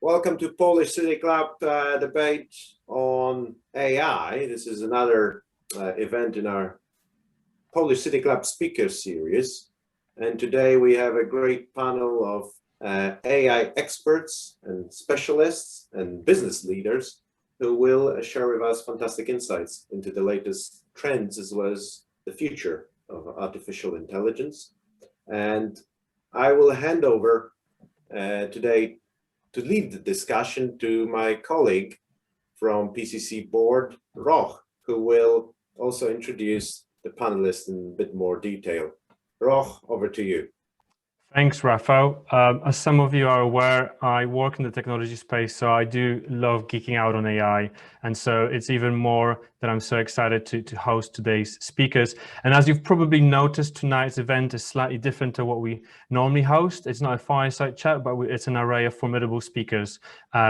Welcome to Polish City Club debate on AI. This is another event in our Polish City Club speaker series. And today we have a great panel of AI experts and specialists and business leaders who will share with us fantastic insights into the latest trends as well as the future of artificial intelligence. And I will hand over today to lead the discussion to my colleague from PCC board, Roch, who will also introduce the panelists in a bit more detail. Roch, over to you. Thanks, Rafał. As some of you are aware, I work in the technology space, so I do love geeking out on AI. And so it's even more that I'm so excited to host today's speakers. And as you've probably noticed, tonight's event is slightly different to what we normally host. It's not a fireside chat, but it's an array of formidable speakers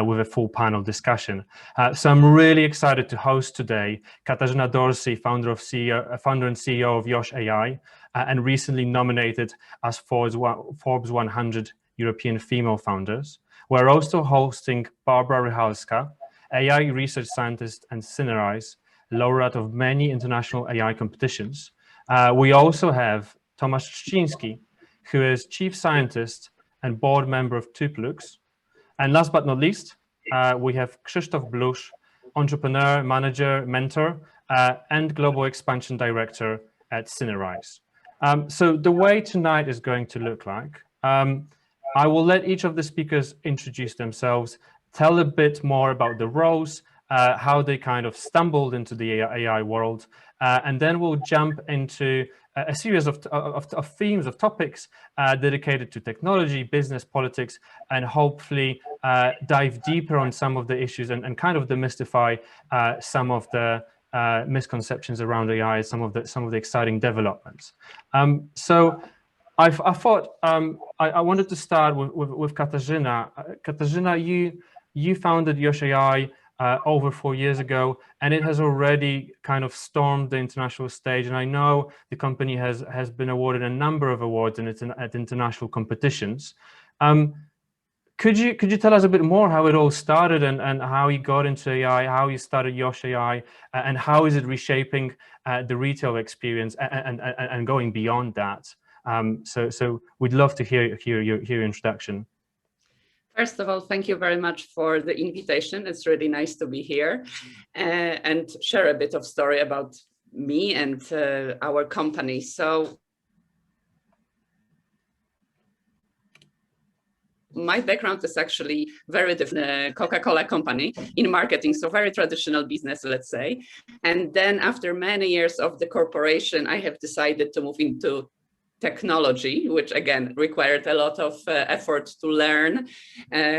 with a full panel discussion. So I'm really excited to host today Katarzyna Dorsey, founder and CEO of Yosh.AI, and recently nominated as Forbes 100 European female founders. We're also hosting Barbara Rychalska, AI research scientist and Synerise, laureate of many international AI competitions. We also have Tomasz Trzcinski, who is chief scientist and board member of Tooploox. And last but not least, we have Krzysztof Blusz, entrepreneur, manager, mentor, and global expansion director at Synerise. So the way tonight is going to look like, I will let each of the speakers introduce themselves, tell a bit more about the roles, how they kind of stumbled into the AI world, and then we'll jump into a series of themes, of topics dedicated to technology, business, politics, and hopefully dive deeper on some of the issues and kind of demystify some of the misconceptions around AI, some of the exciting developments. So I thought I wanted to start with Katarzyna. Katarzyna, you founded Yosh.AI over 4 years ago, and it has already kind of stormed the international stage. And I know the company has been awarded a number of awards at international competitions. Could you tell us a bit more how it all started and how you got into AI, how you started Yosh.AI, and how is it reshaping the retail experience and going beyond that? So we'd love to hear your introduction. First of all, thank you very much for the invitation. It's really nice to be here and share a bit of story about me and our company. So my background is actually very different, Coca-Cola company in marketing, so very traditional business, let's say. And then after many years of the corporation, I have decided to move into technology, which again required a lot of effort to learn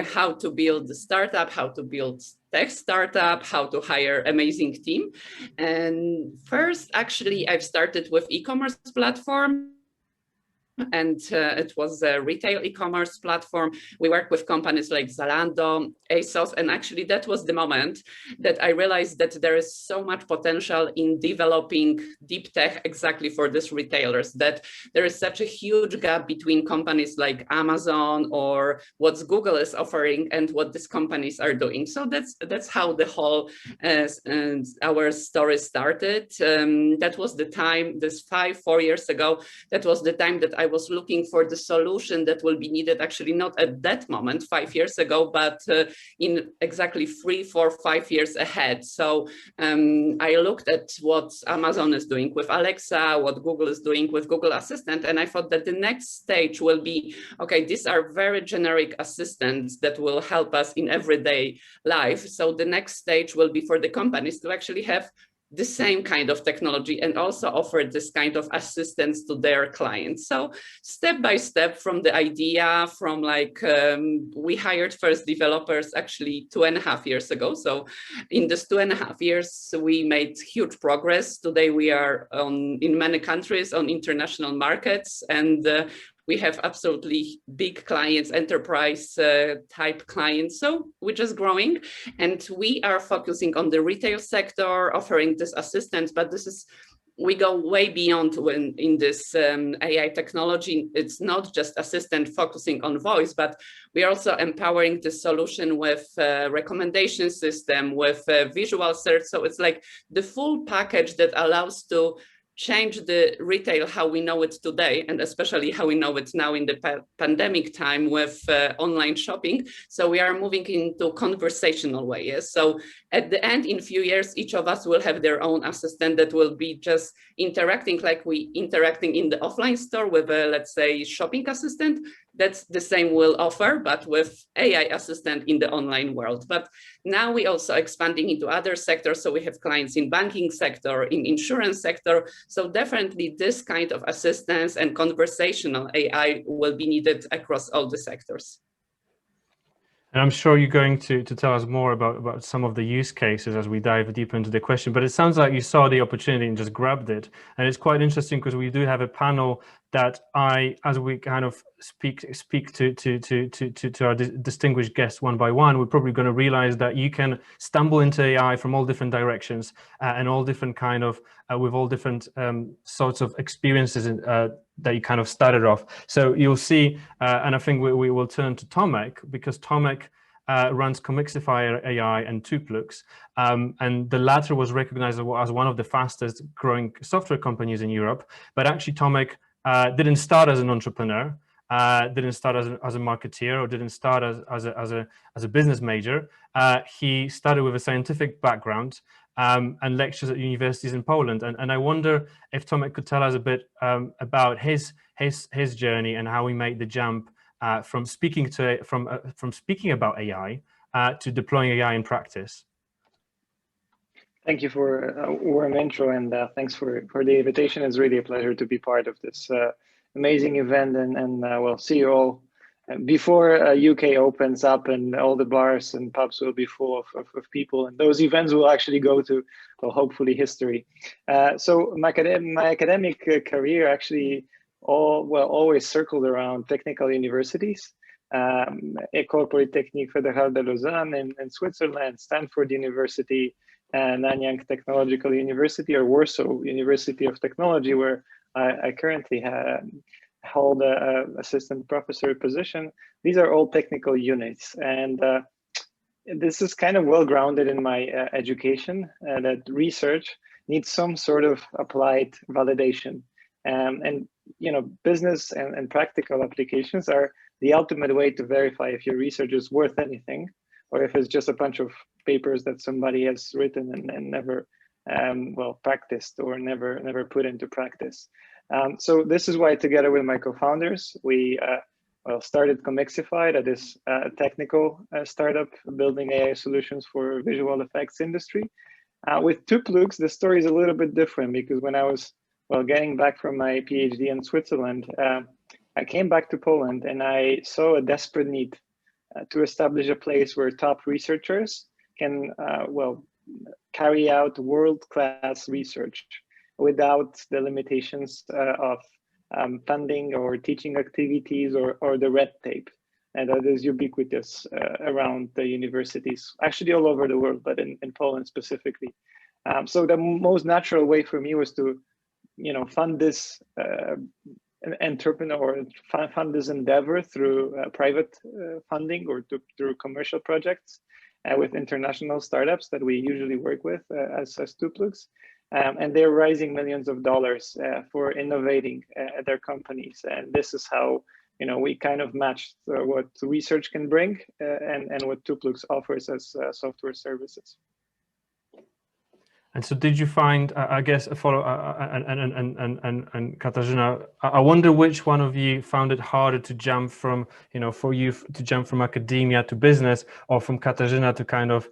how to build a startup, how to build tech startup, how to hire amazing team. And first, actually, I've started with e-commerce platform. And it was a retail e-commerce platform. We worked with companies like Zalando, ASOS, and actually that was the moment that I realized that there is so much potential in developing deep tech exactly for these retailers, that there is such a huge gap between companies like Amazon or what Google is offering and what these companies are doing. So that's how the whole our story started. That was the time, this 4 years ago, that was the time that I was looking for the solution that will be needed, actually not at that moment 5 years ago, but in exactly 3, 4, 5 years ahead. So I looked at what Amazon is doing with Alexa, what Google is doing with Google Assistant, and I thought that the next stage will be, okay, these are very generic assistants that will help us in everyday life. So the next stage will be for the companies to actually have the same kind of technology and also offer this kind of assistance to their clients. So step by step from the idea, from like, we hired first developers actually 2.5 years ago. So in this 2.5 years, we made huge progress. Today we are in many countries on international markets, and we have absolutely big clients, enterprise type clients. So we're just growing, and we are focusing on the retail sector, offering this assistance, but this is we go way beyond when in this AI technology. It's not just assistant focusing on voice, but we are also empowering the solution with recommendation system, with visual search. So it's like the full package that allows to change the retail how we know it today, and especially how we know it now in the pandemic time with online shopping. So we are moving into conversational way. Yes? So at the end, in a few years, each of us will have their own assistant that will be just interacting like we interacting in the offline store with a, let's say, shopping assistant. That's the same we'll offer, but with AI assistant in the online world. But now we also expanding into other sectors. So we have clients in banking sector, in insurance sector. So definitely this kind of assistance and conversational AI will be needed across all the sectors. And I'm sure you're going to tell us more about some of the use cases as we dive deeper into the question, but it sounds like you saw the opportunity and just grabbed it. And it's quite interesting because we do have a panel that as we kind of speak to our distinguished guests one by one, we're probably going to realize that you can stumble into AI from all different directions and all different kind of, with all different sorts of experiences that you kind of started off. So you'll see, and I think we will turn to Tomasz, because Tomasz runs Comixify AI and Tooploox, and the latter was recognized as one of the fastest growing software companies in Europe. But actually Tomasz didn't start as an entrepreneur, didn't start as a marketeer, or didn't start as a business major. He started with a scientific background and lectures at universities in Poland. And I wonder if Tomasz could tell us a bit about his journey and how he made the jump from speaking about AI to deploying AI in practice. Thank you for a warm intro, and thanks for the invitation. It's really a pleasure to be part of this amazing event, and we'll see you all before UK opens up and all the bars and pubs will be full of people, and those events will actually go to, well, hopefully history. So my academic career actually always circled around technical universities. École Polytechnique Fédérale de Lausanne in Switzerland, Stanford University, Nanyang Technological University, or Warsaw University of Technology, where I currently hold an assistant professor position. These are all technical units, and this is kind of well grounded in my education, that research needs some sort of applied validation, and business and practical applications are the ultimate way to verify if your research is worth anything, or if it's just a bunch of papers that somebody has written and never practiced or never put into practice. So this is why, together with my co-founders, we started Comixify, that is a technical startup building AI solutions for visual effects industry. With Tooploox, the story is a little bit different, because when I was getting back from my PhD in Switzerland, I came back to Poland and I saw a desperate need to establish a place where top researchers can carry out world-class research without the limitations of funding or teaching activities or the red tape, and that is ubiquitous around the universities, actually all over the world, but in Poland specifically. So the most natural way for me was to fund this entrepreneur, or fund this endeavor through private funding or through commercial projects with international startups that we usually work with as Tooploox. And they're raising millions of dollars for innovating their companies. And this is how we kind of matched what research can bring and what Tooploox offers as software services. And so, did you find, I guess, and Katarzyna, I wonder which one of you found it harder to jump from, for you to jump from academia to business, or from Katarzyna to kind of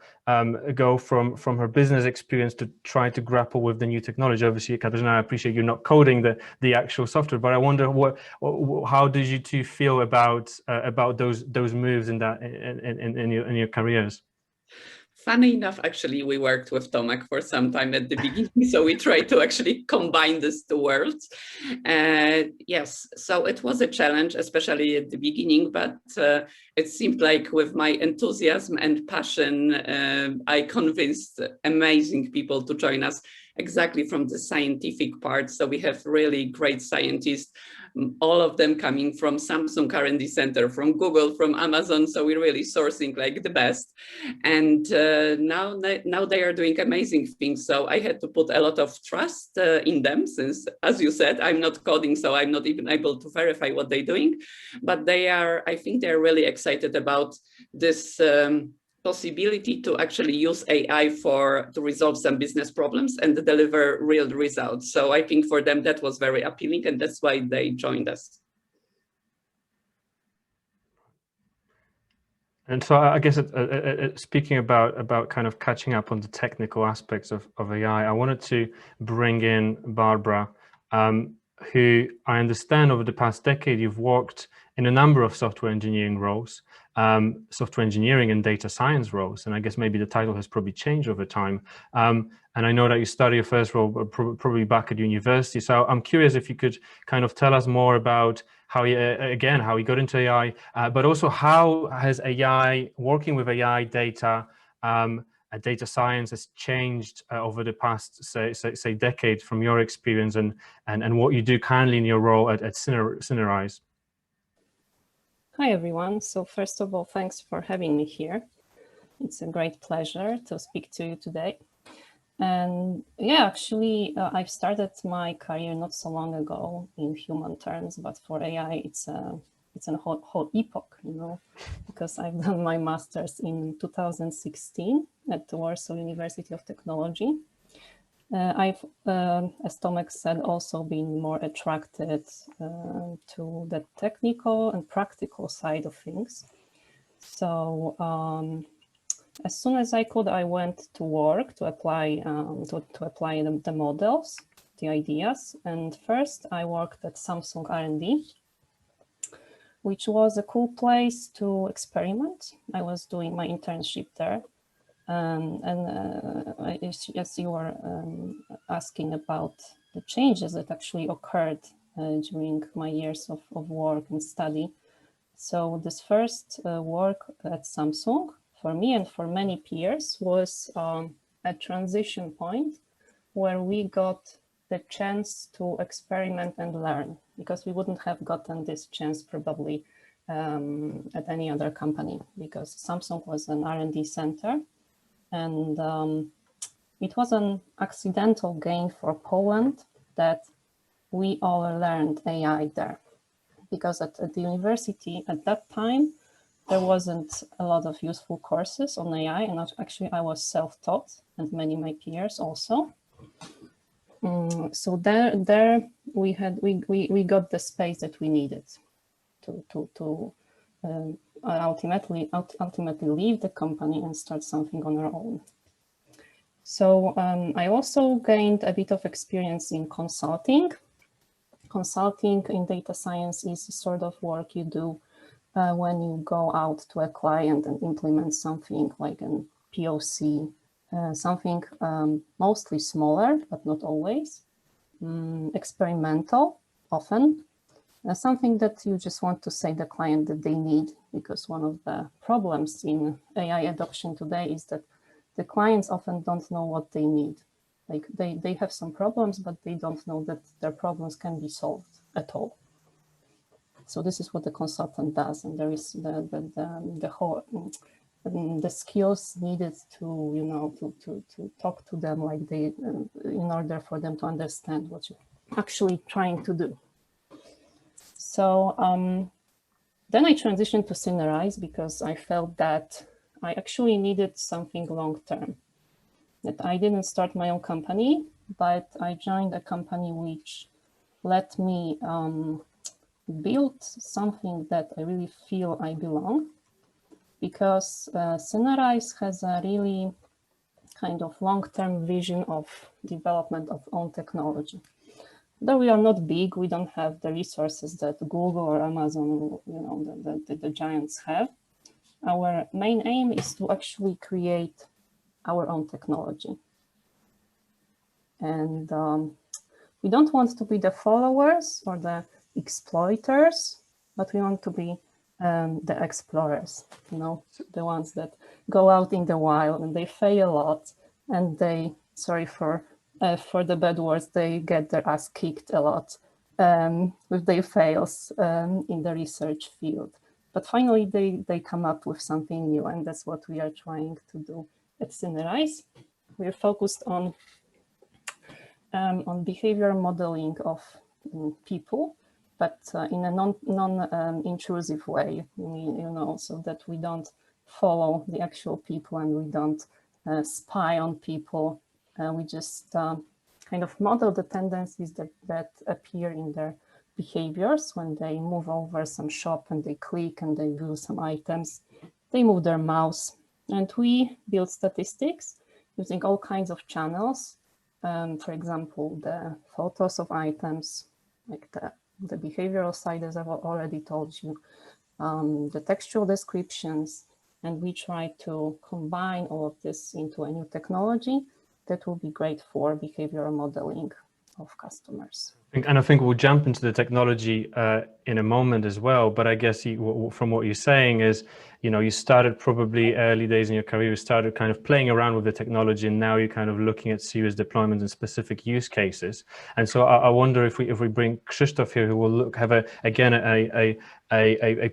go from her business experience to try to grapple with the new technology. Obviously, Katarzyna, I appreciate you're not coding the actual software, but I wonder how did you two feel about those moves in your careers? Funny enough, actually, we worked with Tomasz for some time at the beginning, so we tried to actually combine these two worlds. Yes, so it was a challenge, especially at the beginning, but it seemed like with my enthusiasm and passion, I convinced amazing people to join us exactly from the scientific part. So we have really great scientists, all of them coming from Samsung R&D Center, from Google, from Amazon. So we're really sourcing like the best. And now they are doing amazing things. So I had to put a lot of trust in them, since, as you said, I'm not coding, so I'm not even able to verify what they're doing. But I think they're really excited about this possibility to actually use AI to resolve some business problems and deliver real results. So I think for them that was very appealing, and that's why they joined us. And so I guess speaking about kind of catching up on the technical aspects of AI, I wanted to bring in Barbara, who I understand over the past decade you've worked in a number of software engineering roles, software engineering and data science roles, and I guess maybe the title has probably changed over time. And I know that you started your first role probably back at university. So I'm curious if you could kind of tell us more about how you got into AI, but also how has AI, working with AI data, data science has changed over the past, say decade from your experience and what you do currently in your role at Synerise. Hi, everyone. So first of all, thanks for having me here. It's a great pleasure to speak to you today. And yeah, actually, I've started my career not so long ago in human terms, but for AI, it's a whole epoch, you know, because I've done my master's in 2016 at the Warsaw University of Technology. I've, as Tomek said, also been more attracted to the technical and practical side of things. So as soon as I could, I went to work to apply the models, the ideas. And first, I worked at Samsung R&D, which was a cool place to experiment. I was doing my internship there. As you were asking about the changes that actually occurred during my years of work and study. So this first work at Samsung, for me and for many peers, was a transition point where we got the chance to experiment and learn, because we wouldn't have gotten this chance probably at any other company, because Samsung was an R&D center. And it was an accidental gain for Poland that we all learned AI there, because at the university at that time, there wasn't a lot of useful courses on AI, and actually I was self-taught, and many of my peers also. So there we got the space that we needed to ultimately leave the company and start something on our own. So I also gained a bit of experience in consulting. Consulting in data science is the sort of work you do when you go out to a client and implement something like an POC, something mostly smaller, but not always, experimental often, something that you just want to say to the client that they need, because one of the problems in AI adoption today is that the clients often don't know what they need. Like they have some problems, but they don't know that their problems can be solved at all. So this is what the consultant does, and there is the whole the skills needed to, you know, to talk to them like they in order for them to understand what you're actually trying to do. So then I transitioned to Synerise because I felt that I actually needed something long-term. That I didn't start my own company, but I joined a company which let me build something that I really feel I belong, because Synerise has a really kind of long-term vision of development of own technology. Though we are not big, we don't have the resources that Google or Amazon, you know, the giants have. Our main aim is to actually create our own technology. And we don't want to be the followers or the exploiters, but we want to be the explorers, you know, the ones that go out in the wild and they fail a lot, and they, sorry for the bad words, they get their ass kicked a lot with their fails in the research field. But finally, they come up with something new, and that's what we are trying to do at Synerise. We're focused on behavior modeling of people, but in a non-intrusive way, you know, so that we don't follow the actual people and we don't spy on people. We just kind of model the tendencies that appear in their behaviors when they move over some shop and they click and they view some items. They move their mouse, and we build statistics using all kinds of channels. For example, the photos of items, like the behavioral side, as I've already told you, the textual descriptions, and we try to combine all of this into a new technology that will be great for behavioral modeling of customers. And I think we'll jump into the technology in a moment as well. But I guess from what you're saying is, you know, you started probably early days in your career, you started kind of playing around with the technology, and now you're kind of looking at serious deployments and specific use cases. And so I wonder if we bring Krzysztof here, who will have a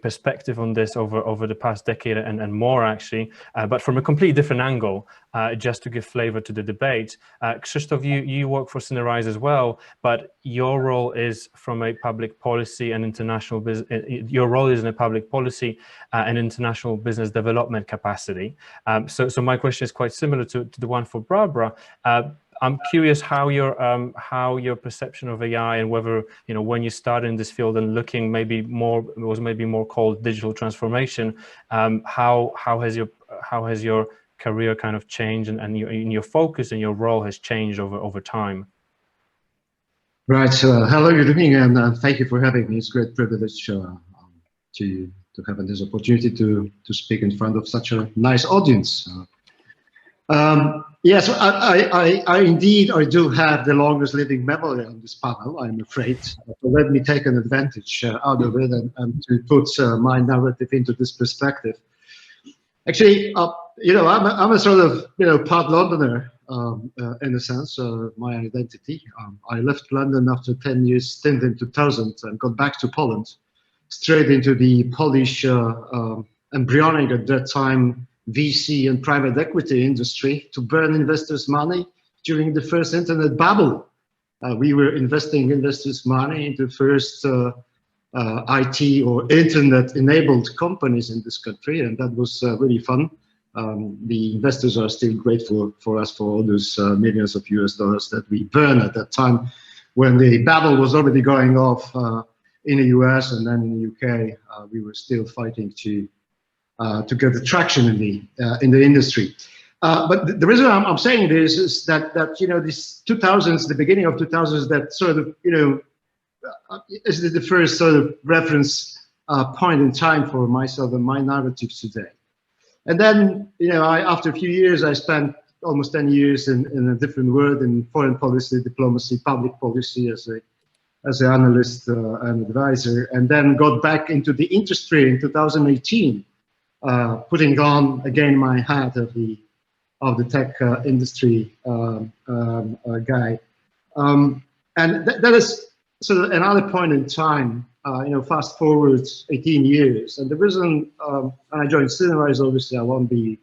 perspective on this over the past decade and more actually, but from a completely different angle, just to give flavor to the debate. Krzysztof, you work for Synerise as well, but your role is from a public policy and international business. Your role is in a public policy and international business development capacity. So my question is quite similar to the one for Barbara. I'm curious how your perception of AI, and whether, you know, when you started in this field and looking maybe more called digital transformation, how has your career kind of changed, and your focus and your role has changed over time? Right. Hello, good evening, and thank you for having me. It's a great privilege to have this opportunity to speak in front of such a nice audience. Yes, I indeed do have the longest living memory on this panel, I'm afraid. So let me take an advantage out of it and to put my narrative into this perspective. Actually, you know, I'm a sort of, you know, part Londoner in a sense, my identity. I left London after 10 years stint in 2000 and got back to Poland, straight into the Polish embryonic at that time VC and private equity industry to burn investors' money during the first internet bubble. We were investing investors' money into first IT or internet-enabled companies in this country, and that was really fun. The investors are still grateful for us for all those millions of US dollars that we burned at that time, when the bubble was already going off in the US, and then in the UK. We were still fighting to get the traction in the industry. But the reason I'm saying this is that you know, this 2000s, the beginning of 2000s, that sort of, you know, is the first sort of reference point in time for myself and my narrative today. And then, you know, after a few years, I spent almost 10 years in a different world, in foreign policy, diplomacy, public policy, as an analyst and advisor, and then got back into the industry in 2018, putting on again my hat of the tech industry guy. And that is sort of another point in time, you know, fast forward 18 years. And the reason I joined Synerise, obviously I won't be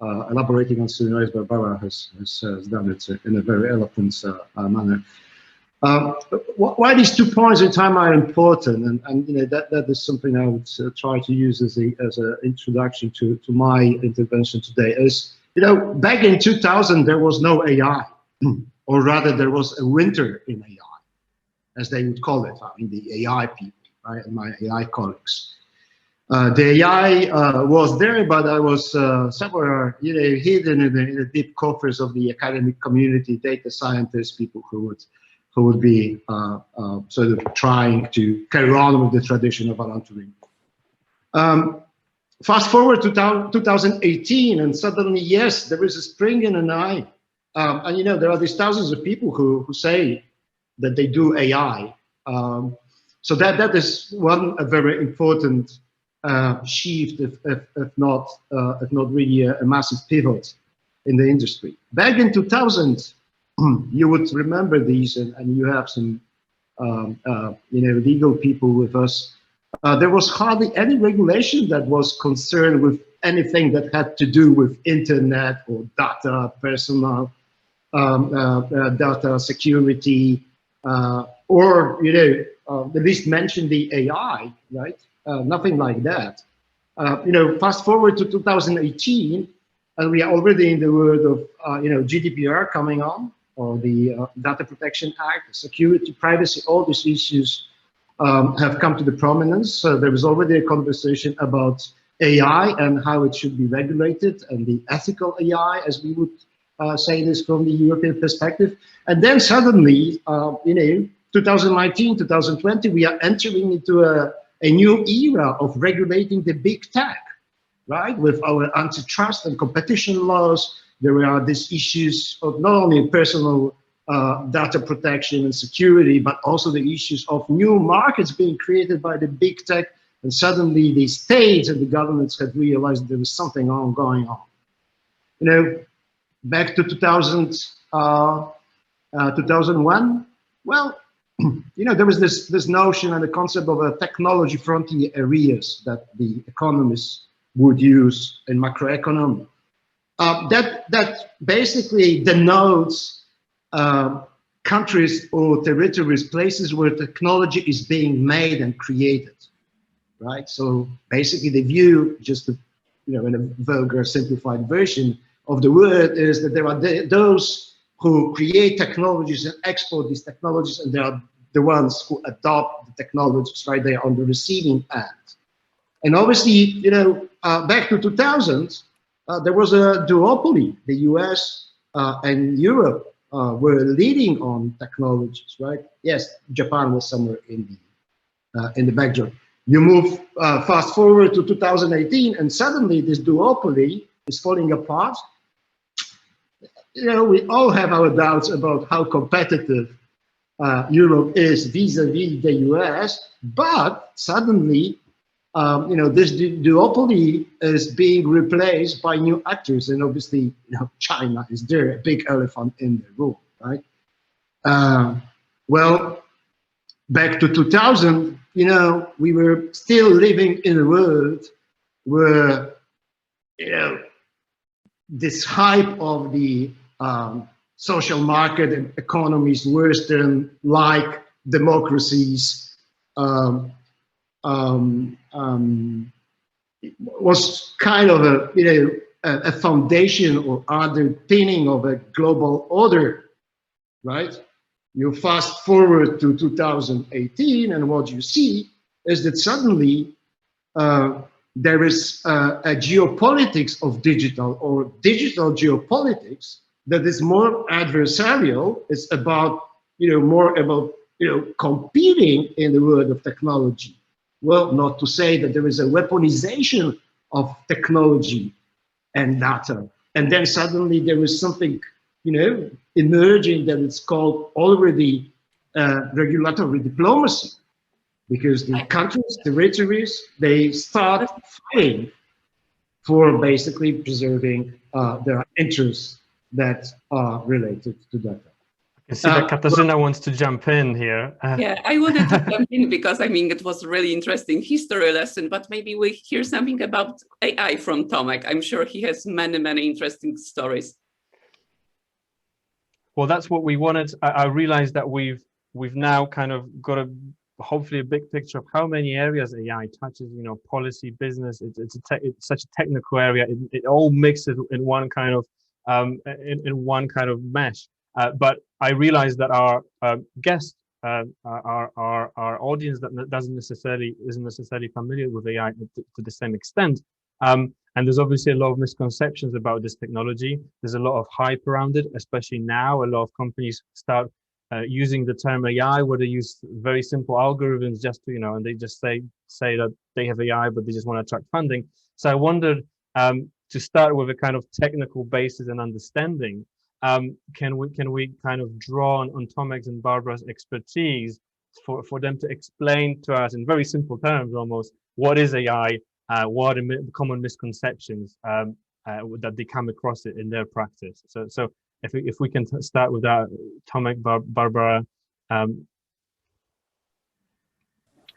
elaborating on Synerise, but Barbara has done it in a very eloquent manner. Why these 2 points in time are important, and you know, that is something I would try to use as an introduction to my intervention today. Is, you know, back in 2000 there was no AI, or rather there was a winter in AI, as they would call it. I mean, the AI people, right, and my AI colleagues. The AI was there, but I was somewhere, you know, hidden in the deep coffers of the academic community, data scientists, people who would be sort of trying to carry on with the tradition of Alan Turing. Fast forward to 2018, and suddenly, yes, there is a spring in an eye. And you know, there are these thousands of people who say that they do AI. So that is a very important shift, if not really a massive pivot in the industry. Back in 2000, you would remember these, and you have some legal people with us. There was hardly any regulation that was concerned with anything that had to do with internet or data, personal data security, or at least mention the AI, right? Nothing like that. Fast forward to 2018, and we are already in the world of GDPR coming on, or the Data Protection Act, security, privacy, all these issues have come to the prominence. So there is already a conversation about AI and how it should be regulated, and the ethical AI, as we would say this from the European perspective. And then suddenly, 2019, 2020, we are entering into a new era of regulating the big tech, right? With our antitrust and competition laws, there are these issues of not only personal data protection and security, but also the issues of new markets being created by the big tech. And suddenly the states and the governments have realized there was something going on. Back to 2001, well, there was this notion and the concept of a technology frontier areas that the economists would use in macroeconomy. That basically denotes countries or territories, places where technology is being made and created, right? So basically the view, just in a vulgar simplified version of the word, is that there are those who create technologies and export these technologies, and there are the ones who adopt the technologies, right? They are on the receiving end. And obviously, back to 2000, there was a duopoly. The US and Europe were leading on technologies, right? Yes, Japan was somewhere in the backdrop. You move fast forward to 2018, and suddenly this duopoly is falling apart. We all have our doubts about how competitive Europe is vis-a-vis the US, but suddenly, this duopoly is being replaced by new actors, and obviously, China is there, a big elephant in the room, right? Well, back to 2000, we were still living in a world where, this hype of the social market and economies, Western-like democracies, was kind of a foundation or underpinning of a global order, right? You fast forward to 2018, and what you see is that suddenly there is a geopolitics of digital, or digital geopolitics, that is more adversarial. It's about, more about, competing in the world of technology. Well, not to say that there is a weaponization of technology and data. And then suddenly there is something, emerging that it's called already regulatory diplomacy, because the countries, territories, they start fighting for basically preserving their interests that are related to data. I see that Katarzyna wants to jump in here. Yeah, I wanted to jump in because it was a really interesting history lesson, but maybe we hear something about AI from Tomek. I'm sure he has many, many interesting stories. Well, that's what we wanted. I realized that we've now kind of got hopefully a big picture of how many areas AI touches, policy, business. It's such a technical area. It all mixes in one kind of in one kind of mesh. But I realized that our guest, our audience that isn't necessarily familiar with AI to the same extent. And there's obviously a lot of misconceptions about this technology. There's a lot of hype around it, especially now. A lot of companies start using the term AI, where they use very simple algorithms just to, and they just say that they have AI, but they just want to attract funding. So I wondered, to start with a kind of technical basis and understanding, can we kind of draw on Tomek's and Barbara's expertise for them to explain to us in very simple terms almost, what is AI, what are the common misconceptions that they come across it in their practice. So if we can start with that, Tomek, Barbara.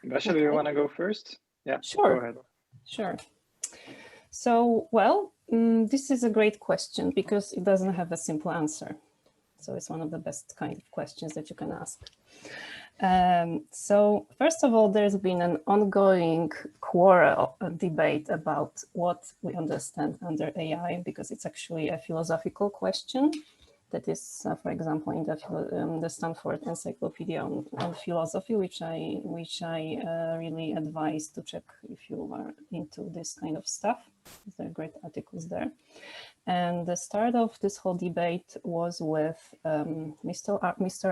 Basia, do you want to go first? Yeah, sure. Go ahead. Sure. So, well, this is a great question because it doesn't have a simple answer. So it's one of the best kind of questions that you can ask. So first of all, there's been an ongoing quarrel, a debate about what we understand under AI, because it's actually a philosophical question that is, for example, in the Stanford Encyclopedia on Philosophy, which I really advise to check if you are into this kind of stuff. There are great articles there. And the start of this whole debate was with Mr.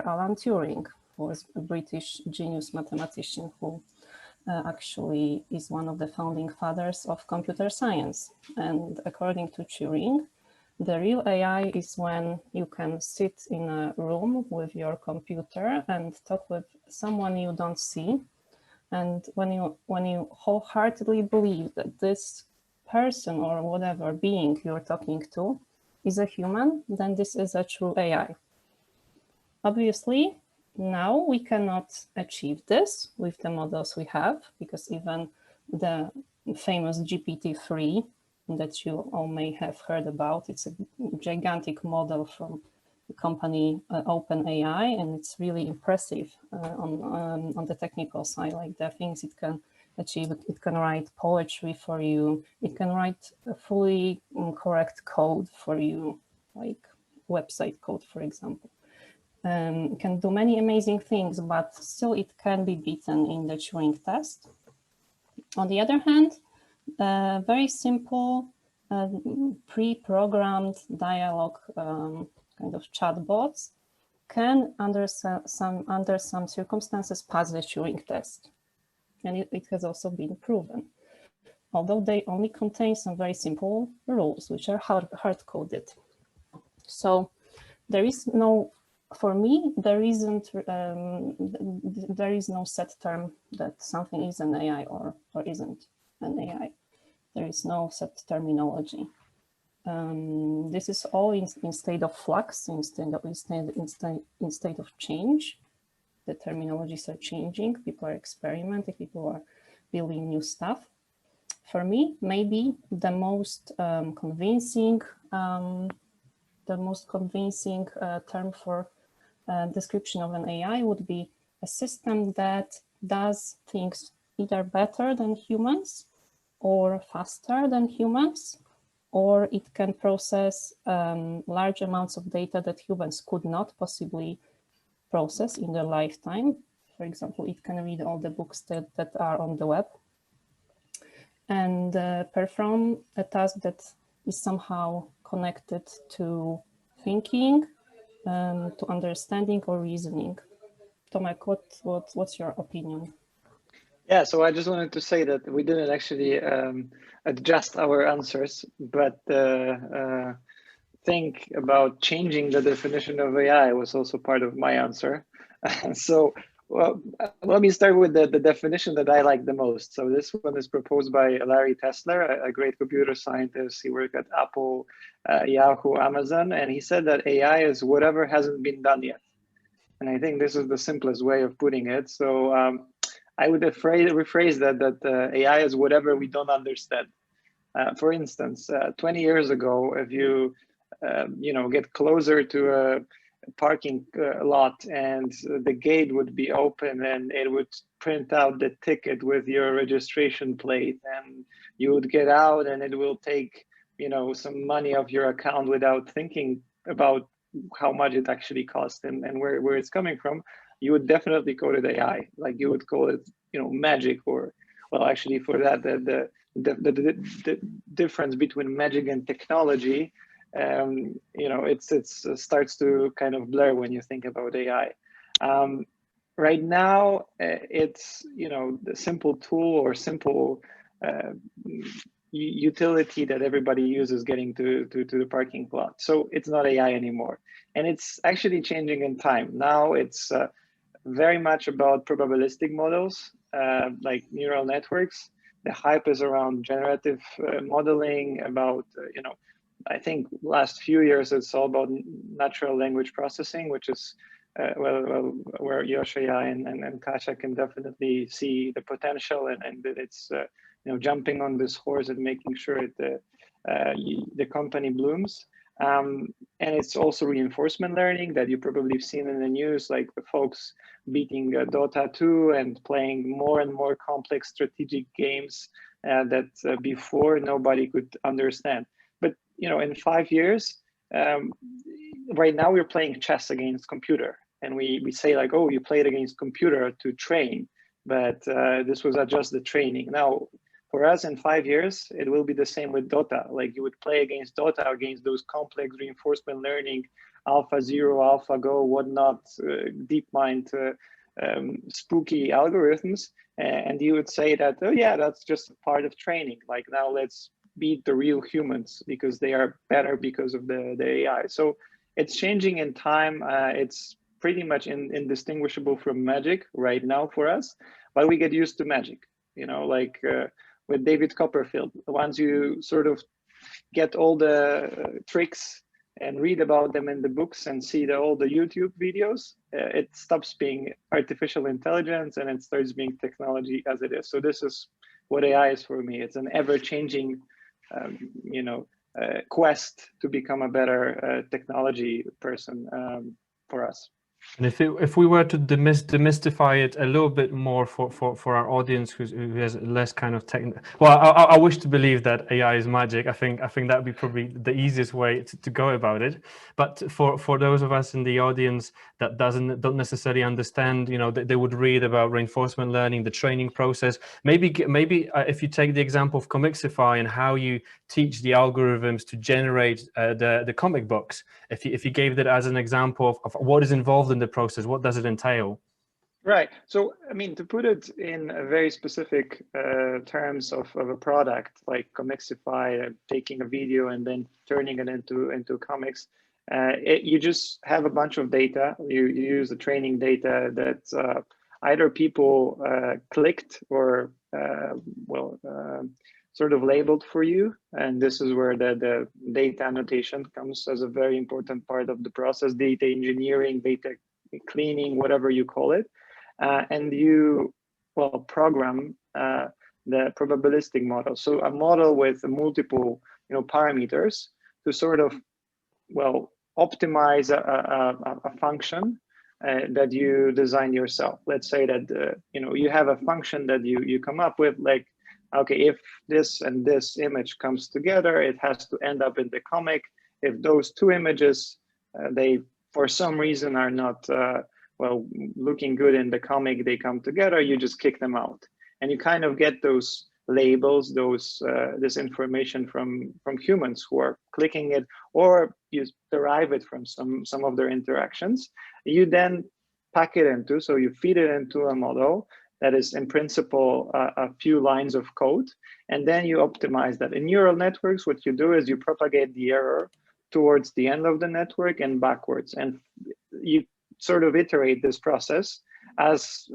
Alan Turing, who was a British genius mathematician who actually is one of the founding fathers of computer science. And according to Turing, the real AI is when you can sit in a room with your computer and talk with someone you don't see. And when you wholeheartedly believe that this person or whatever being you're talking to is a human, then this is a true AI. Obviously, now we cannot achieve this with the models we have, because even the famous GPT-3 that you all may have heard about, it's a gigantic model from the company OpenAI, and it's really impressive on the technical side, like the things it can achieve. It can write poetry for you. It can write a fully correct code for you, like website code, for example. It can do many amazing things, but still it can be beaten in the Turing test. On the other hand, very simple pre-programmed dialogue kind of chatbots can, under some circumstances, pass the Turing test. And it has also been proven, although they only contain some very simple rules, which are hard-coded. So there is no, for me, there is no set term that something is an AI or isn't an AI. There is no set terminology. This is all in state of flux, in state of change. The terminologies are changing. People are experimenting. People are building new stuff. For me, maybe the most convincing term for description of an AI would be a system that does things either better than humans, or faster than humans, or it can process large amounts of data that humans could not possibly process in their lifetime. For example, it can read all the books that are on the web and perform a task that is somehow connected to thinking, to understanding or reasoning. Tomek, what's your opinion? Yeah, so I just wanted to say that we didn't actually adjust our answers, but think about changing the definition of AI was also part of my answer. So well, let me start with the definition that I like the most. So this one is proposed by Larry Tesler, a great computer scientist. He worked at Apple, Yahoo, Amazon, and he said that AI is whatever hasn't been done yet. And I think this is the simplest way of putting it. So I would rephrase that AI is whatever we don't understand. For instance, 20 years ago, if you get closer to a parking lot and the gate would be open and it would print out the ticket with your registration plate, and you would get out and it will take some money off your account without thinking about how much it actually costs and where it's coming from, you would definitely call it AI. Like you would call it magic, or well, actually for that the difference between magic and technology, it starts to kind of blur when you think about AI. Right now, it's the simple tool or simple utility that everybody uses getting to the parking lot. So it's not AI anymore, and it's actually changing in time. Now it's very much about probabilistic models like neural networks. the hype is around generative modeling, about, I think last few years it's all about natural language processing, which is where Yosh.AI and Kasia can definitely see the potential, and that it's jumping on this horse and making sure that the company blooms. And it's also reinforcement learning that you probably have seen in the news, like the folks beating Dota 2 and playing more and more complex strategic games that before nobody could understand. But in 5 years, right now we're playing chess against computer, and we say like, oh, you played against computer to train, but this was just the training. Now, for us in 5 years, it will be the same with Dota. Like you would play against Dota, against those complex reinforcement learning, AlphaZero, AlphaGo, whatnot, DeepMind, spooky algorithms. And you would say that, oh yeah, that's just part of training. Like now let's beat the real humans because they are better because of the AI. So it's changing in time. It's pretty much indistinguishable from magic right now for us, but we get used to magic, like with David Copperfield. Once you sort of get all the tricks and read about them in the books and see all the YouTube videos, it stops being artificial intelligence and it starts being technology as it is. So this is what AI is for me. It's an ever-changing, quest to become a better technology person for us. And if we were to demystify it a little bit more for our audience who has less kind of technical, well, I wish to believe that AI is magic. I think that would be probably the easiest way to go about it. But for those of us in the audience that don't necessarily understand, they would read about reinforcement learning, the training process. Maybe if you take the example of Comixify and how you teach the algorithms to generate the comic books, if you gave that as an example of what is involved in the process, what does it entail? Right. So, I mean, to put it in a very specific terms of a product like Comixify, taking a video and then turning it into comics, you just have a bunch of data. You use the training data that either people clicked or sort of labeled for you. And this is where the data annotation comes as a very important part of the process, data engineering, data cleaning, whatever you call it. And you, program the probabilistic model. So a model with multiple, parameters to sort of, optimize a function that you design yourself. Let's say that, you have a function that you come up with, like, okay, if this and this image comes together, it has to end up in the comic. If those two images, they for some reason are not looking good in the comic, they come together, you just kick them out. And you kind of get those labels, this information from humans who are clicking it, or you derive it from some of their interactions. You then pack it into, so you feed it into a model that is in principle a few lines of code, and then you optimize that. In neural networks, what you do is you propagate the error towards the end of the network and backwards, and you sort of iterate this process as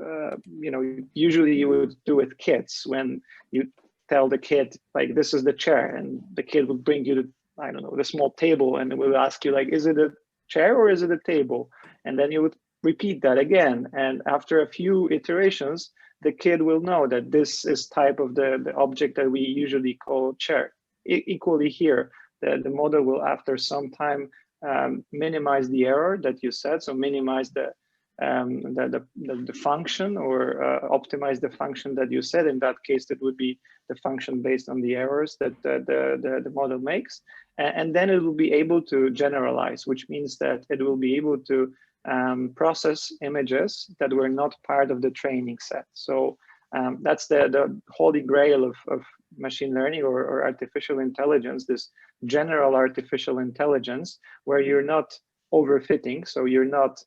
usually you would do with kids, when you tell the kid, like, this is the chair, and the kid will bring you the small table, and it will ask you, like, is it a chair or is it a table? And then you would repeat that again, and after a few iterations, the kid will know that this is type of the object that we usually call chair. Equally here, the model will, after some time, minimize the error that you said, so minimize the function, or optimize the function that you said. In that case, that would be the function based on the errors that the model makes, and then it will be able to generalize, which means that it will be able to process images that were not part of the training set. So that's the holy grail of machine learning or artificial intelligence, this general artificial intelligence, where you're not overfitting, so you're not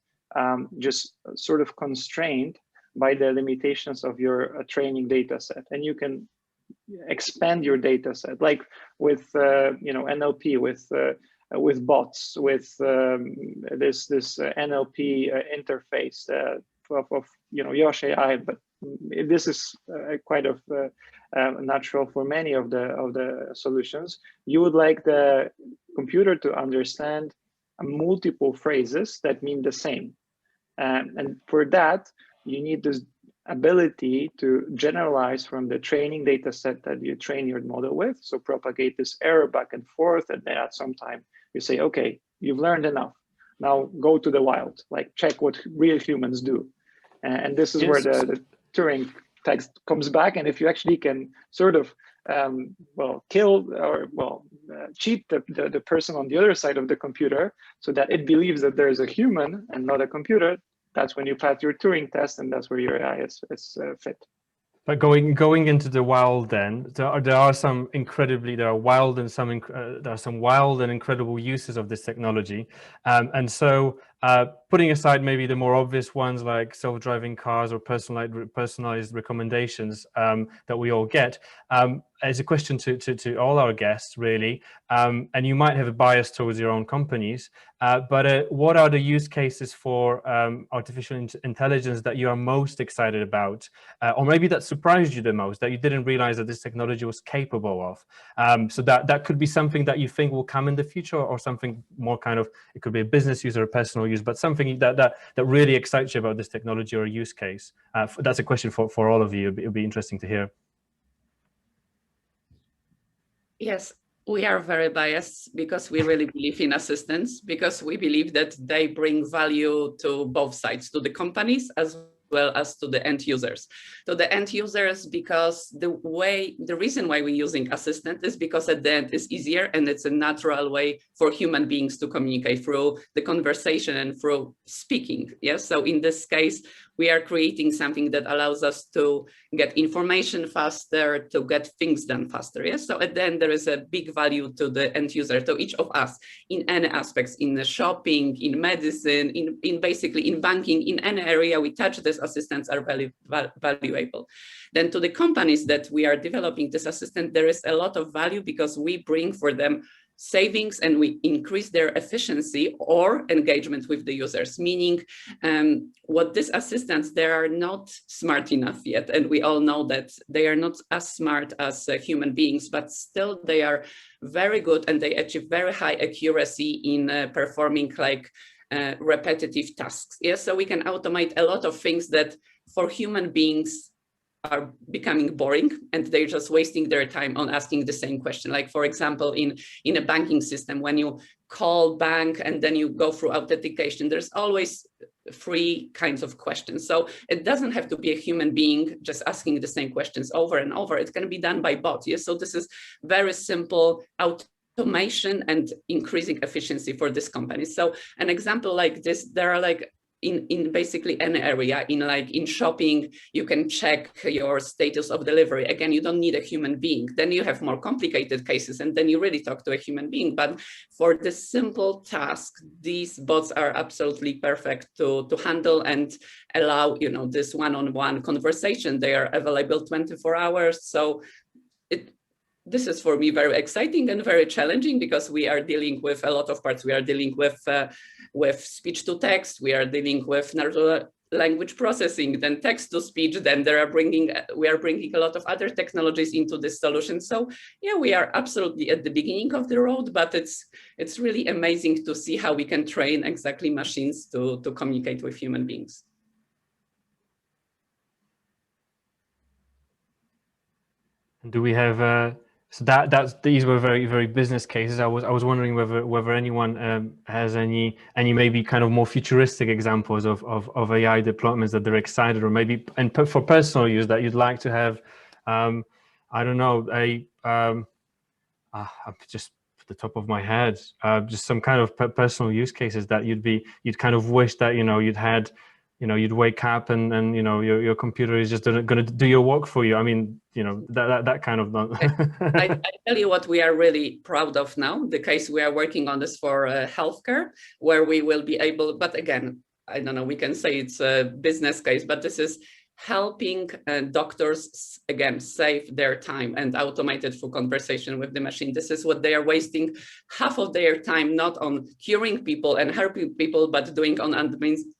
just sort of constrained by the limitations of your training data set, and you can expand your data set, like with NLP, with bots, with this NLP interface of Yosh.AI, but this is quite of natural for many of the solutions. You would like the computer to understand multiple phrases that mean the same. And for that, you need this ability to generalize from the training data set that you train your model with. So propagate this error back and forth, and then at some time you say, okay, you've learned enough. Now go to the wild, like check what real humans do. And this is where the Turing text comes back. And if you actually can sort of, kill or cheat the person on the other side of the computer so that it believes that there's a human and not a computer, that's when you pass your Turing test, and that's where your AI is fit. But going into the wild, then there are some wild and incredible uses of this technology, and so putting aside maybe the more obvious ones like self-driving cars or personalized recommendations that we all get, as a question to all our guests, really, and you might have a bias towards your own companies, but what are the use cases for artificial intelligence that you are most excited about, or maybe that surprised you the most, that you didn't realize that this technology was capable of? So that could be something that you think will come in the future, or something more kind of, it could be a business use or a personal use, but something that really excites you about this technology or use case. That's a question for all of you. It'll be interesting to hear. Yes, we are very biased because we really believe in assistants, because we believe that they bring value to both sides, to the companies as well as to the end users. To the end users, because the reason why we're using assistant is because at the end it's easier and it's a natural way for human beings to communicate through the conversation and through speaking. Yes, so in this case, we are creating something that allows us to get information faster, to get things done faster. Yes, so at the end there is a big value to the end user, to each of us in any aspects, in the shopping, in medicine, in basically in banking, in any area we touch, these assistants are valuable. Then to the companies that we are developing this assistant, there is a lot of value because we bring for them savings and we increase their efficiency or engagement with the users, meaning what these assistants, they are not smart enough yet. And we all know that they are not as smart as human beings, but still they are very good and they achieve very high accuracy in performing like repetitive tasks. Yes, so we can automate a lot of things that for human beings are becoming boring and they're just wasting their time on asking the same question. Like, for example, in a banking system, when you call bank and then you go through authentication, there's always 3 kinds of questions. So it doesn't have to be a human being just asking the same questions over and over. It can be done by bots. Yes, so this is very simple automation and increasing efficiency for this company. So an example like this, there are like in basically any area, in shopping, you can check your status of delivery. Again, you don't need a human being. Then you have more complicated cases and then you really talk to a human being. But for this simple task, these bots are absolutely perfect to handle and allow, this one-on-one conversation. They are available 24 hours. So this is for me very exciting and very challenging because we are dealing with a lot of parts. We are dealing with speech to text. We are dealing with natural language processing, then text to speech. Then we are bringing a lot of other technologies into this solution. So yeah, we are absolutely at the beginning of the road, but it's really amazing to see how we can train exactly machines to communicate with human beings. Do we have so these were very, very business cases. I was wondering whether anyone has any maybe kind of more futuristic examples of AI deployments that they're excited, or maybe for personal use that you'd like to have. I don't know, just at the top of my head, just some kind of personal use cases that you'd kind of wish that you'd had. You'd wake up and your computer is just going to do your work for you. I mean, that kind of. I tell you what we are really proud of now. The case we are working on is for healthcare, where we will be able. But again, I don't know. We can say it's a business case, but this is helping doctors again save their time and automate it through conversation with the machine. This is what they are wasting half of their time not on curing people and helping people, but doing on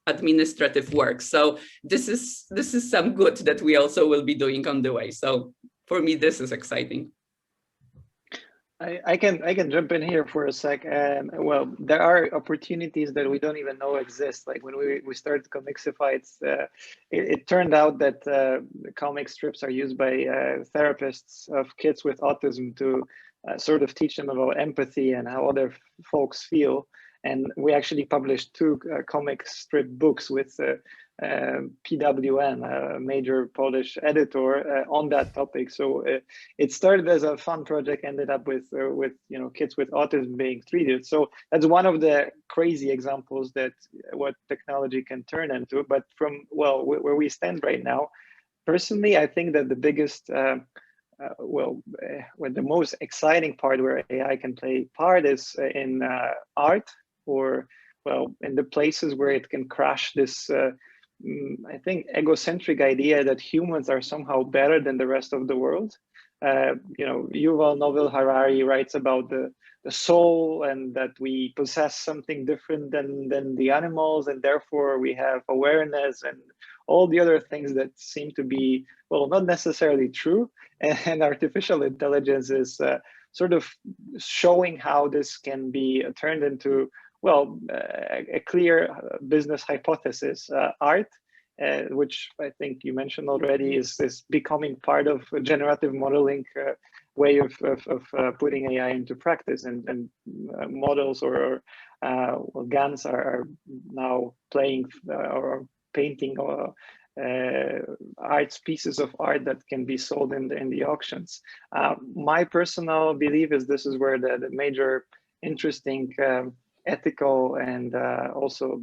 administrative work. So this is some good that we also will be doing on the way. So for me, this is exciting. I can jump in here for a sec. Well, there are opportunities that we don't even know exist. Like when we started Comicsify, it turned out that comic strips are used by therapists of kids with autism to sort of teach them about empathy and how other folks feel. And we actually published 2 comic strip books with PWN, a major Polish editor, on that topic. So it started as a fun project, ended up with kids with autism being treated. So that's one of the crazy examples that what technology can turn into. But from where we stand right now, personally, I think that the biggest the most exciting part where AI can play part is in art, or in the places where it can crash this I think egocentric idea that humans are somehow better than the rest of the world. Yuval Noah Harari writes about the soul, and that we possess something different than the animals, and therefore we have awareness and all the other things that seem to be, not necessarily true. And artificial intelligence is sort of showing how this can be turned into a clear business hypothesis. Art, which I think you mentioned already, is becoming part of a generative modeling way of putting AI into practice, and models or GANs are now playing or painting pieces of art that can be sold in the auctions. My personal belief is this is where the major interesting ethical and also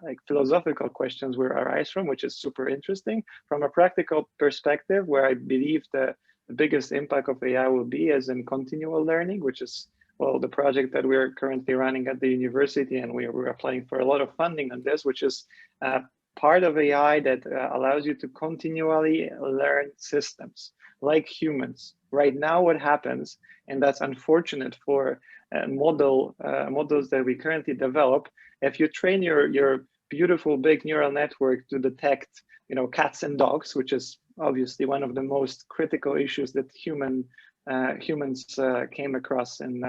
like philosophical questions will arise from, which is super interesting. From a practical perspective, where I believe the biggest impact of AI will be is in continual learning, which is the project that we're currently running at the university, and we're applying for a lot of funding on this, which is part of AI that allows you to continually learn systems like humans. Right now, what happens, and that's unfortunate for models that we currently develop, if you train your beautiful big neural network to detect, cats and dogs, which is obviously one of the most critical issues that humans came across in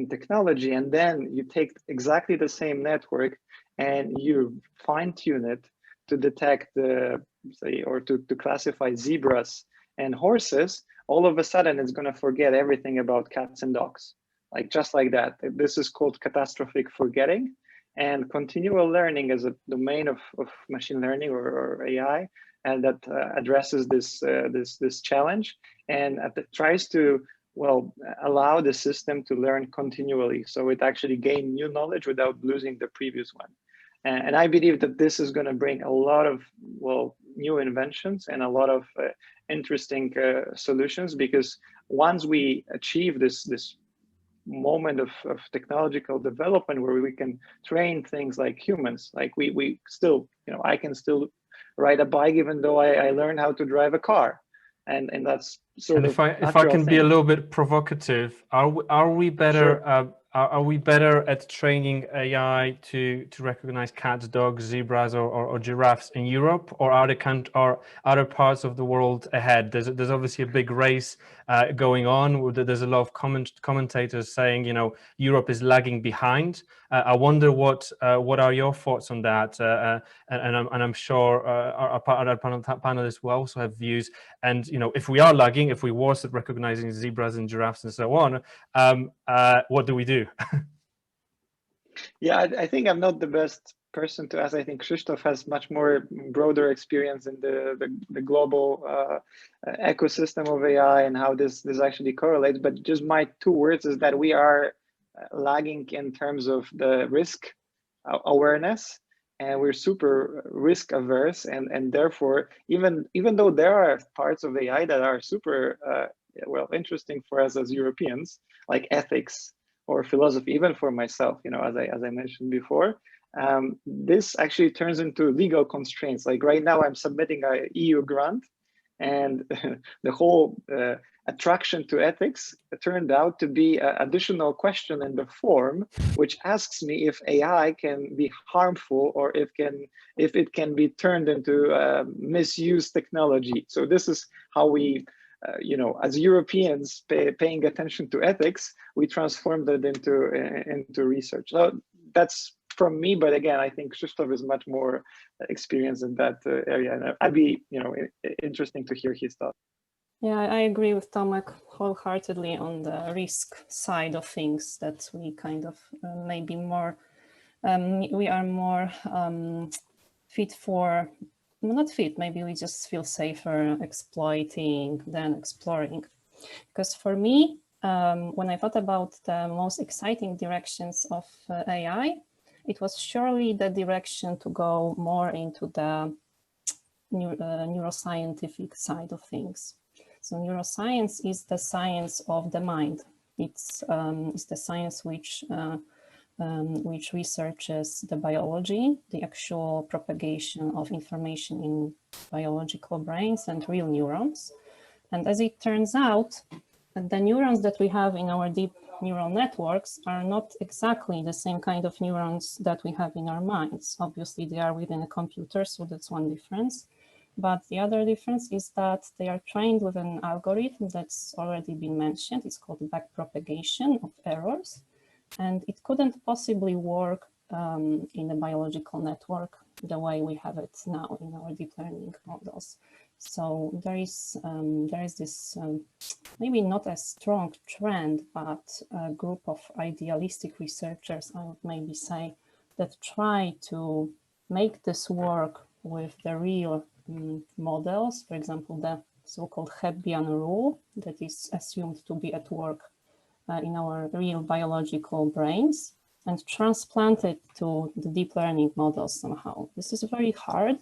technology, and then you take exactly the same network and you fine-tune it to detect or to classify zebras and horses, all of a sudden it's going to forget everything about cats and dogs, just like that. This is called catastrophic forgetting, and continual learning is a domain of machine learning or AI, and that addresses this challenge, and tries to allow the system to learn continually, so it actually gain new knowledge without losing the previous one. And I believe that this is going to bring a lot of new inventions and a lot of interesting solutions, because once we achieve this moment of technological development where we can train things like humans, like we still, I can still ride a bike even though I learned how to drive a car, and that's sort of. If I can be a little bit provocative, are we better? Sure. Are we better at training AI to recognize cats, dogs, zebras, or giraffes in Europe, or are other parts of the world ahead? There's obviously a big race going on. There's a lot of commentators saying, Europe is lagging behind. I wonder what are your thoughts on that? And I'm sure our panelists will also have views. And if we are lagging, if we worse at recognizing zebras and giraffes and so on, what do we do? Yeah, I think I'm not the best person to ask. I think Krzysztof has much more broader experience in the global ecosystem of AI and how this actually correlates. But just my 2 words is that we are lagging in terms of the risk awareness, and we're super risk averse, and therefore even though there are parts of AI that are super interesting for us as Europeans, like ethics or philosophy, even for myself, as I mentioned before, this actually turns into legal constraints. Like right now, I'm submitting an EU grant, and the whole attraction to ethics turned out to be an additional question in the form, which asks me if AI can be harmful, or if it can be turned into misused technology. So this is how we you know, as Europeans paying attention to ethics, we transformed it into research. So that's from me, but again, I think Krzysztof is much more experienced in that area, and I'd be, you know, interesting to hear his thoughts. Yeah, I agree with Tomek wholeheartedly on the risk side of things, that we kind of maybe more, we are more fit for, not fit, maybe we just feel safer exploiting than exploring. Because for me, when I thought about the most exciting directions of AI, it was surely the direction to go more into the neuroscientific side of things. So neuroscience is the science of the mind. It's the science which researches the biology, the actual propagation of information in biological brains and real neurons. And as it turns out, the neurons that we have in our deep neural networks are not exactly the same kind of neurons that we have in our minds. Obviously, they are within a computer, so that's one difference. But the other difference is that they are trained with an algorithm that's already been mentioned. It's called backpropagation of errors. And it couldn't possibly work in a biological network the way we have it now in our deep learning models. So there is this maybe not a strong trend, but a group of idealistic researchers, I would maybe say, that try to make this work with the real models. For example, the so-called Hebbian rule that is assumed to be at work in our real biological brains, and transplant it to the deep learning models somehow. This is very hard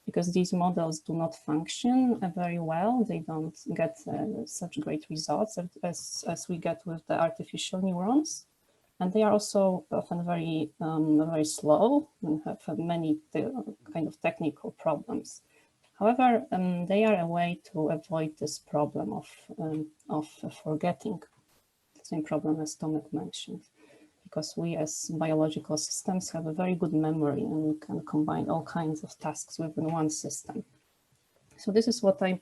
because these models do not function very well. They don't get such great results as we get with the artificial neurons. And they are also often very, very slow and have many kind of technical problems. However, they are a way to avoid this problem of forgetting. The same problem as Tomek mentioned, because we as biological systems have a very good memory and we can combine all kinds of tasks within one system. So this is what I'm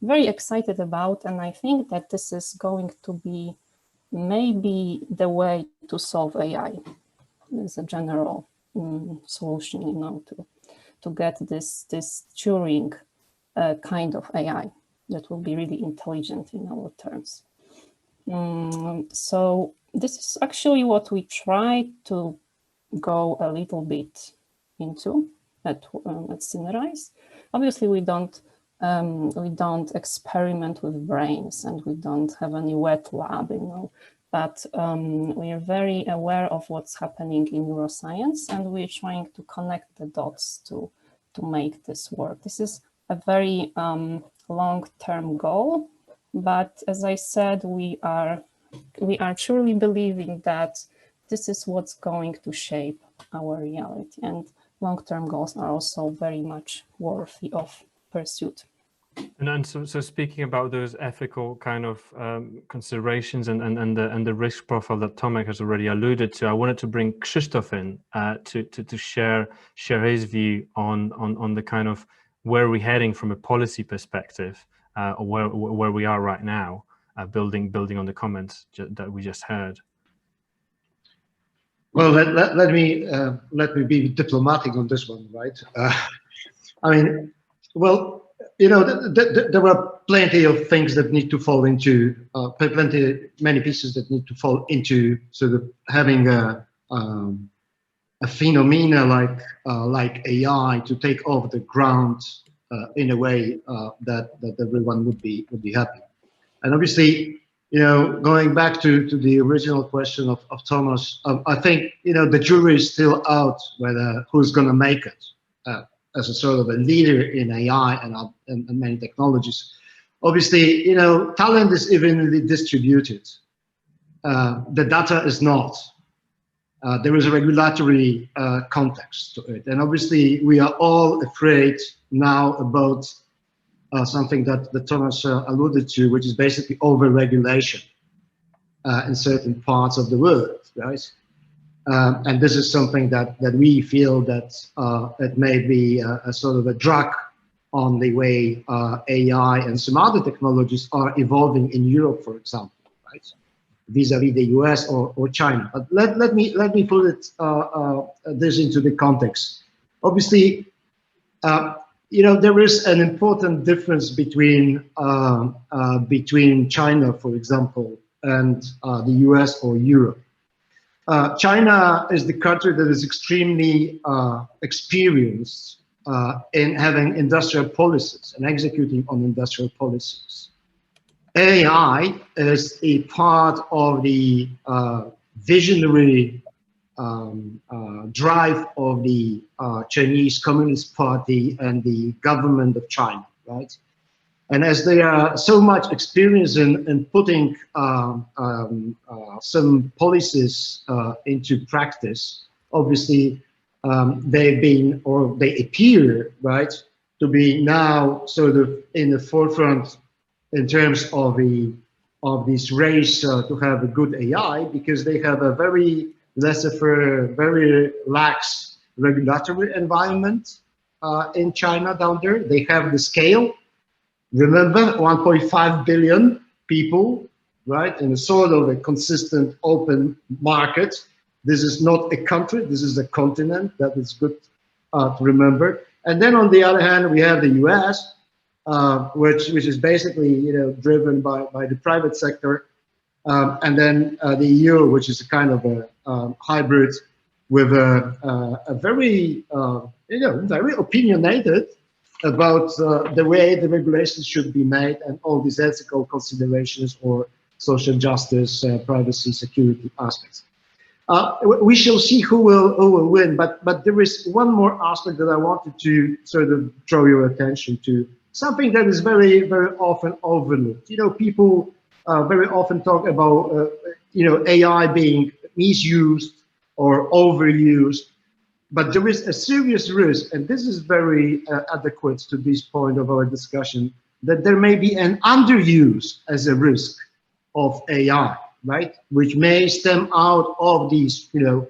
very excited about, and I think that this is going to be maybe the way to solve AI as a general solution, you know, to get this Turing kind of AI that will be really intelligent in our terms. So this is actually what we try to go a little bit into at Synerise. Obviously, we don't experiment with brains, and we don't have any wet lab, you know. But we are very aware of what's happening in neuroscience, and we're trying to connect the dots to make this work. This is a very long-term goal, but as I said, we are truly believing that this is what's going to shape our reality, and long-term goals are also very much worthy of pursuit. And so speaking about those ethical kind of considerations and the risk profile that Tomek has already alluded to, I wanted to bring Krzysztof in to share his view on the kind of where we're heading from a policy perspective, or where we are right now, building on the comments that we just heard. Well, let me be diplomatic on this one, right? I mean, well, you know, there are plenty of things that need to fall into, many pieces that need to fall into sort of having a phenomena like AI to take off the ground in a way that everyone would be happy. And obviously, you know, going back to the original question of Tomasz, I think, you know, the jury is still out whether who's going to make it as a sort of a leader in AI and many technologies. Obviously, you know, talent is evenly distributed. The data is not. There is a regulatory context to it. And obviously, we are all afraid now about something that Tomasz alluded to, which is basically over-regulation in certain parts of the world, right? And this is something that we feel that it may be a sort of a drag on the way AI and some other technologies are evolving in Europe, for example, right? Vis-a-vis the US or China. But let me put it this into the context. Obviously, you know, there is an important difference between China, for example, and the US or Europe. China is the country that is extremely experienced in having industrial policies and executing on industrial policies. AI is a part of the visionary drive of the Chinese Communist Party and the government of China, right? And as they are so much experienced in putting some policies into practice, obviously they've been, or they appear, right, to be now sort of in the forefront in terms of this race to have a good AI, because they have a very laissez-faire, very lax regulatory environment in China down there. They have the scale. Remember, 1.5 billion people, right, in a sort of a consistent open market. This is not a country, this is a continent. That is good to remember. And then on the other hand, we have the US, which is basically, you know, driven by the private sector. And then the EU, which is a kind of a hybrid with a very, you know, very opinionated about the way the regulations should be made and all these ethical considerations or social justice, privacy, security aspects. We shall see who will win, but there is one more aspect that I wanted to sort of draw your attention to, something that is very, very often overlooked. You know, people very often talk about, you know, AI being misused or overused, but there is a serious risk, and this is very adequate to this point of our discussion, that there may be an underuse as a risk of AI, right? Which may stem out of these, you know,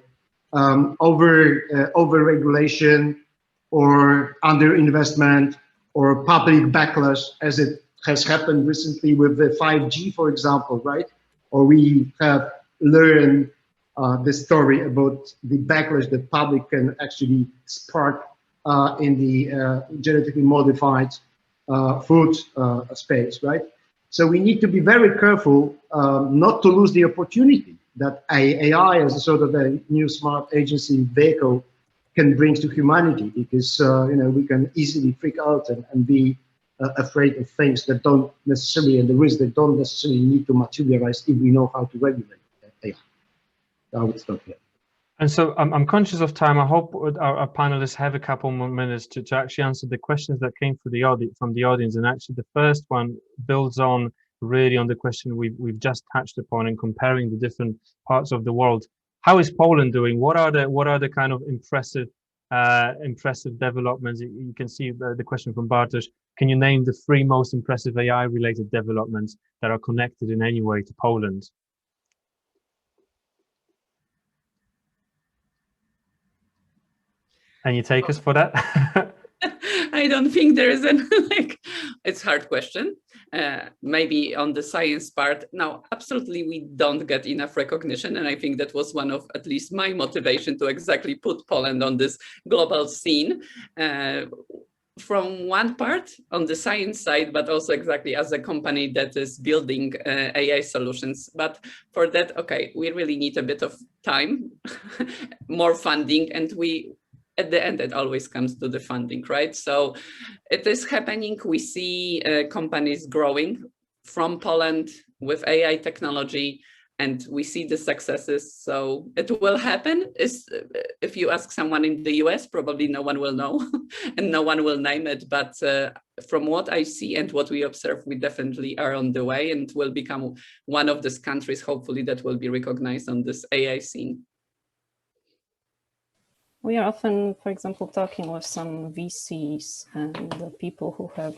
over-regulation or under-investment or public backlash, as it has happened recently with the 5G, for example, right? Or we have learned the story about the backlash that public can actually spark in the genetically modified food space, right? So we need to be very careful not to lose the opportunity that AI as a sort of a new smart agency vehicle can bring to humanity, because you know, we can easily freak out and be afraid of things that don't necessarily, and the risks that don't necessarily need to materialize if we know how to regulate AI. I would stop here. And so I'm conscious of time. I hope our panelists have a couple more minutes to actually answer the questions that came from the audience. And actually, the first one builds on really on the question we've just touched upon in comparing the different parts of the world. How is Poland doing? What are the kind of impressive developments? You can see the question from Bartosz. Can you name the 3 most impressive AI-related developments that are connected in any way to Poland? Can you take us for that? I don't think there is an it's a hard question. Maybe on the science part, no, absolutely we don't get enough recognition. And I think that was one of at least my motivation to exactly put Poland on this global scene. From one part on the science side, but also exactly as a company that is building AI solutions. But for that, okay, we really need a bit of time, more funding, and at the end, it always comes to the funding, right? So it is happening. We see companies growing from Poland with AI technology, and we see the successes. So it will happen. If you ask someone in the US, probably no one will know and no one will name it. But from what I see and what we observe, we definitely are on the way and will become one of these countries, hopefully, that will be recognized on this AI scene. We are often, for example, talking with some VCs and the people who have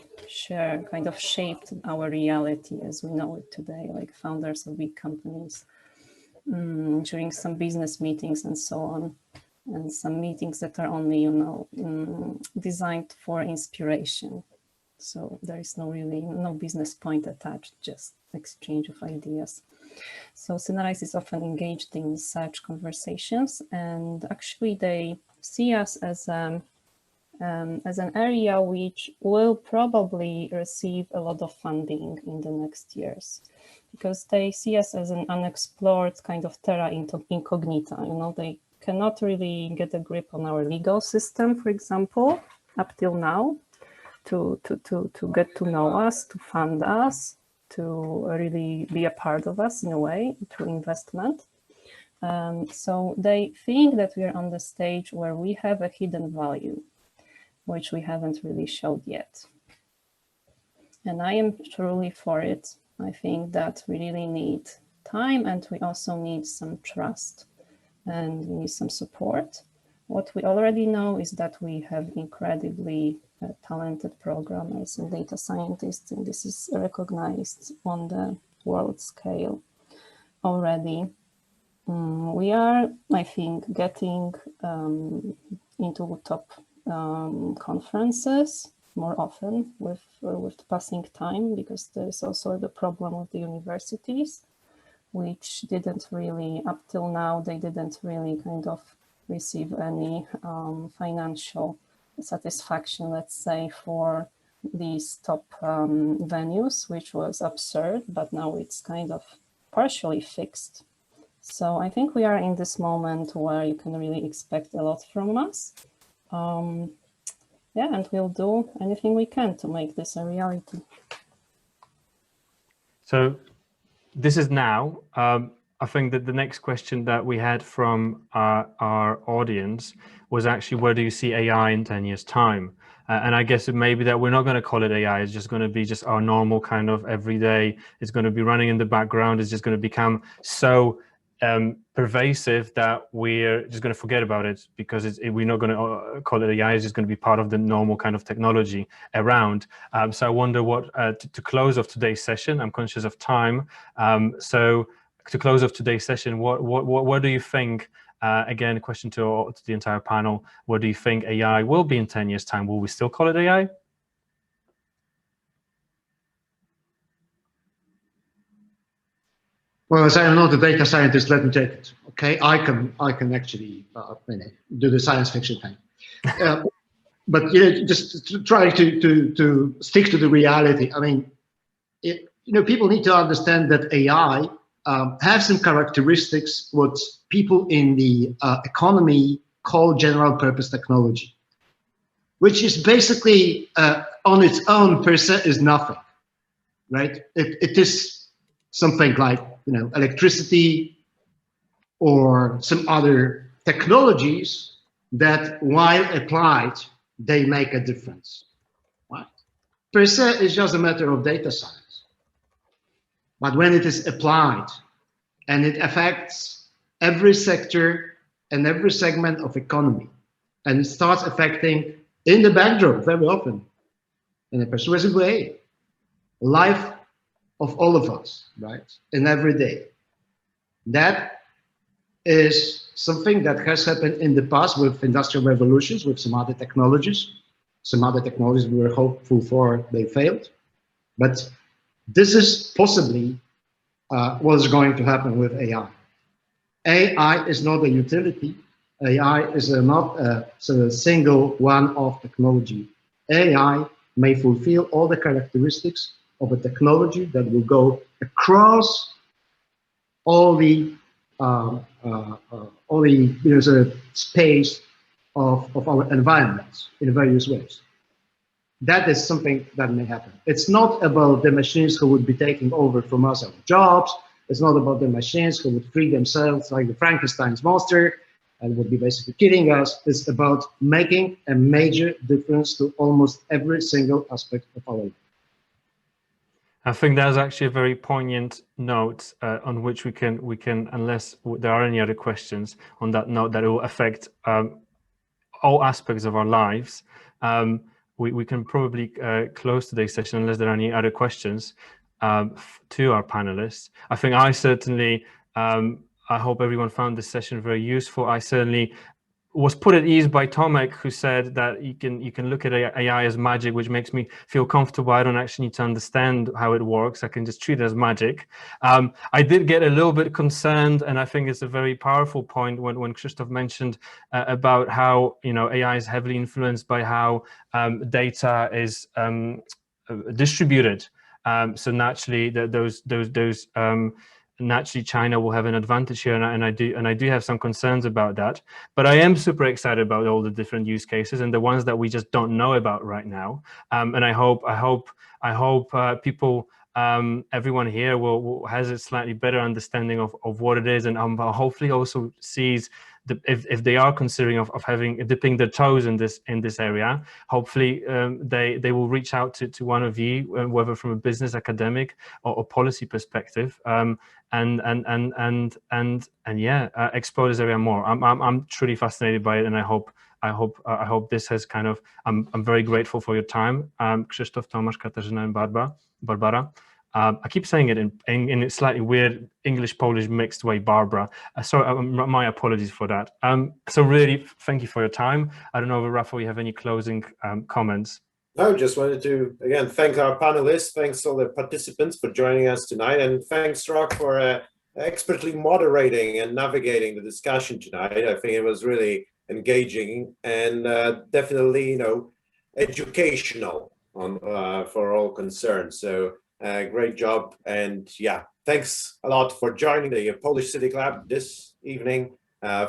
kind of shaped our reality as we know it today, like founders of big companies, during some business meetings and so on, and some meetings that are only, you know, designed for inspiration. So there is no business point attached, just exchange of ideas. So Synerise is often engaged in such conversations, and actually they see us as an area which will probably receive a lot of funding in the next years, because they see us as an unexplored kind of terra incognita. You know, they cannot really get a grip on our legal system, for example, up till now, to get to know us, to fund us, to really be a part of us in a way through investment. So they think that we are on the stage where we have a hidden value, which we haven't really showed yet. And I am truly for it. I think that we really need time, and we also need some trust, and we need some support. What we already know is that we have incredibly talented programmers and data scientists, and this is recognized on the world scale already. We are, I think, getting into top conferences more often with passing time, because there is also the problem with the universities, which didn't really, up till now, they didn't really kind of receive any financial satisfaction, let's say, for these top venues, which was absurd, but now it's kind of partially fixed. So I think we are in this moment where you can really expect a lot from us. Yeah, and we'll do anything we can to make this a reality. So this is now. I think that the next question that we had from our audience was actually, where do you see AI in 10 years' time? And I guess it may be that we're not going to call it AI. It's just going to be just our normal kind of everyday. It's going to be running in the background. It's just going to become so pervasive that we're just going to forget about it, because we're not going to call it AI. It's just going to be part of the normal kind of technology around. So I wonder what, to close off today's session, I'm conscious of time. So to close off today's session, what do you think, again, a question to the entire panel, what do you think AI will be in 10 years' time? Will we still call it AI? Well, as I am not a data scientist, let me take it. Okay, I can actually do the science fiction thing, but just to try to stick to the reality. I mean, people need to understand that AI have some characteristics what people in the economy call general purpose technology, which is basically on its own per se is nothing, right? It is something like electricity or some other technologies that, while applied, they make a difference. Right? Per se, it's just a matter of data science. But when it is applied and it affects every sector and every segment of economy, and it starts affecting in the backdrop very often, in a persuasive way, life of all of us, right, in every day. That is something that has happened in the past with industrial revolutions, with some other technologies. Some other technologies we were hopeful for, they failed. But this is possibly what is going to happen with AI. AI is not a utility. AI is not a single one-off technology. AI may fulfill all the characteristics of a technology that will go across all the space of our environments in various ways. That is something that may happen. It's not about the machines who would be taking over from us our jobs. It's not about the machines who would free themselves like the Frankenstein's monster and would be basically killing us. It's about making a major difference to almost every single aspect of our life. I think that's actually a very poignant note on which we can, unless there are any other questions on that note, that it will affect all aspects of our lives. We can probably close today's session unless there are any other questions to our panelists. I think I certainly, I hope everyone found this session very useful. I certainly was put at ease by Tomasz, who said that you can look at AI as magic, which makes me feel comfortable. I don't actually need to understand how it works. I can just treat it as magic. I did get a little bit concerned, and I think it's a very powerful point when Krzysztof mentioned about how AI is heavily influenced by how data is distributed. So naturally, naturally China will have an advantage here, and I do have some concerns about that. But I am super excited about all the different use cases and the ones that we just don't know about right now. And I hope people, everyone here has a slightly better understanding of what it is, and hopefully also sees if they are considering of dipping their toes in this area. Hopefully they will reach out to one of you, whether from a business, academic, or policy perspective, and yeah, explore this area more. I'm truly fascinated by it, and I hope this has kind of. I'm very grateful for your time, Krzysztof, Tomasz, Katarzyna, and Barbara. I keep saying it in a slightly weird English-Polish mixed way, Barbara. Sorry, my apologies for that. So really, thank you for your time. I don't know if, Rafał, you have any closing comments? No, just wanted to, again, thank our panelists. Thanks all the participants for joining us tonight. And thanks, Rock, for expertly moderating and navigating the discussion tonight. I think it was really engaging and definitely, educational for all concerned. So great job. And yeah, thanks a lot for joining the Polish City Club this evening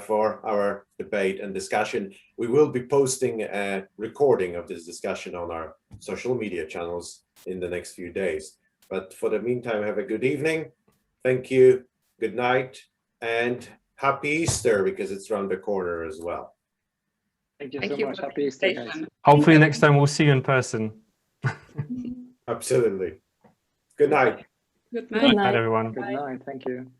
for our debate and discussion. We will be posting a recording of this discussion on our social media channels in the next few days. But for the meantime, have a good evening. Thank you. Good night and happy Easter, because it's around the corner as well. Thank you so much. Happy Easter, guys. Hopefully next time we'll see you in person. Absolutely. Good night. Good night. Good night. Everyone. Good night. Thank you.